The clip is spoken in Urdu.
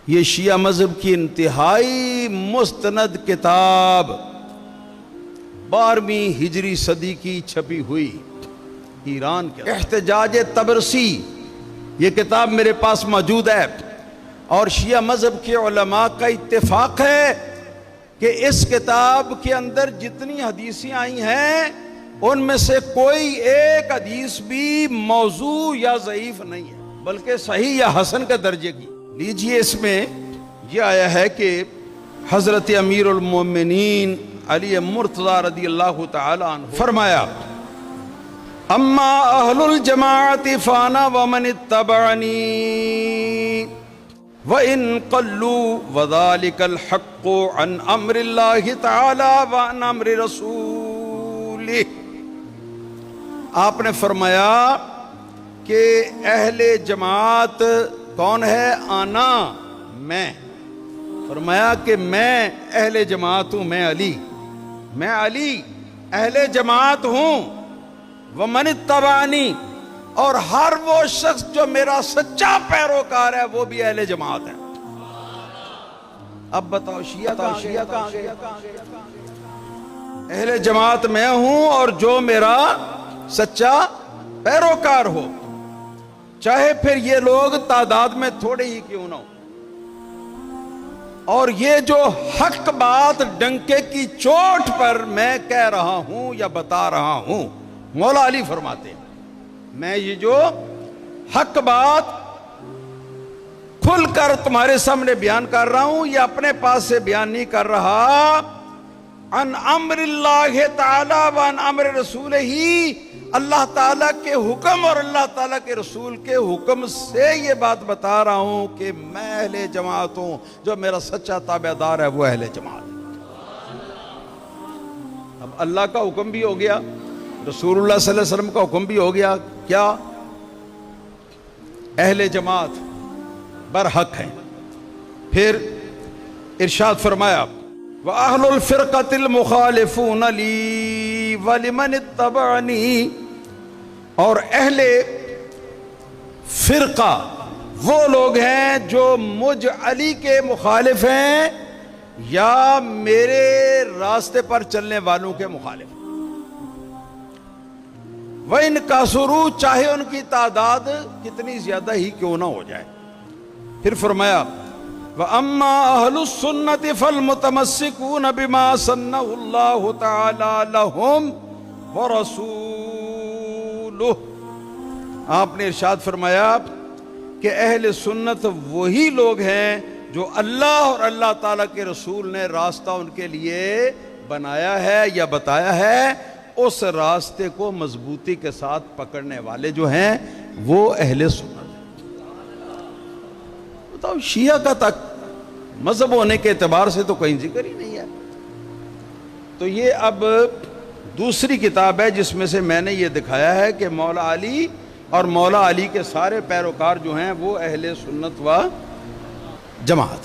یہ شیعہ مذہب کی انتہائی مستند کتاب 12ویں ہجری صدی کی چھپی ہوئی ایران کے احتجاج تبرسی، یہ کتاب میرے پاس موجود ہے، اور شیعہ مذہب کے علماء کا اتفاق ہے کہ اس کتاب کے اندر جتنی حدیثیں آئی ہیں ان میں سے کوئی ایک حدیث بھی موضوع یا ضعیف نہیں ہے، بلکہ صحیح یا حسن کے درجے کی۔ لیجئے، اس میں یہ آیا ہے کہ حضرت امیر المومنین علی مرتضی رضی اللہ تعالی عنہ فرمایا: اما اہل الجماعت فانا ومن اتبعنی وَإِن قَلُّوا وَذَلِكَ الْحَقُّ عَنْ أَمْرِ اللَّهِ تَعَالَى وَعَنْ أَمْرِ رَسُولِهِ۔ آپ نے فرمایا کہ اہل جماعت کون ہے؟ آنا، میں۔ فرمایا کہ میں اہل جماعت ہوں، میں علی اہل جماعت ہوں۔ وَمَنِ اتَّبَعَنِي، اور ہر وہ شخص جو میرا سچا پیروکار ہے وہ بھی اہل جماعت ہے۔ اب بتاؤ شیعہ کہاں گیا؟ اہل جماعت میں ہوں، اور جو میرا سچا پیروکار ہو، چاہے پھر یہ لوگ تعداد میں تھوڑے ہی کیوں نہ ہو۔ اور یہ جو حق بات ڈنکے کی چوٹ پر میں کہہ رہا ہوں یا بتا رہا ہوں، مولا علی فرماتے ہیں میں یہ جو حق بات کھل کر تمہارے سامنے بیان کر رہا ہوں، یہ اپنے پاس سے بیان نہیں کر رہا، عن امر اللہ تعالی وعن امر رسول ہی، اللہ تعالیٰ کے حکم اور اللہ تعالیٰ کے رسول کے حکم سے یہ بات بتا رہا ہوں کہ میں اہل جماعت ہوں، جو میرا سچا تابعدار ہے وہ اہل جماعت ہے۔ اب اللہ کا حکم بھی ہو گیا، رسول اللہ صلی اللہ علیہ وسلم کا حکم بھی ہو گیا، کیا؟ اہل جماعت برحق ہیں۔ پھر ارشاد فرمایا: وَأَهْلُ الْفِرْقَةِ الْمُخَالِفُونَ لِي وَلِمَنِ اتَّبَعَنِي، اور اہل فرقہ وہ لوگ ہیں جو مجھ علی کے مخالف ہیں یا میرے راستے پر چلنے والوں کے مخالف ہیں۔ وَإِن كَثُرُوا، چاہے ان کی تعداد کتنی زیادہ ہی کیوں نہ ہو جائے۔ پھر فرمایا: وَأَمَّا أَهْلُ السُّنَّةِ فَالْمُتَمَسِّكُونَ بِمَا سَنَّهُ اللَّهُ تَعَالَى لَهُمْ وَرَسُولُهُ۔ آپ نے ارشاد فرمایا کہ اہل سنت وہی لوگ ہیں جو اللہ اور اللہ تعالیٰ کے رسول نے راستہ ان کے لیے بنایا ہے یا بتایا ہے، اس راستے کو مضبوطی کے ساتھ پکڑنے والے جو ہیں وہ اہل سنت ہیں۔ بتاؤ، شیعہ کا تک مذہب ہونے کے اعتبار سے تو کہیں ذکر ہی نہیں ہے۔ تو یہ اب دوسری کتاب ہے جس میں سے میں نے یہ دکھایا ہے کہ مولا علی اور مولا علی کے سارے پیروکار جو ہیں وہ اہل سنت و جماعت۔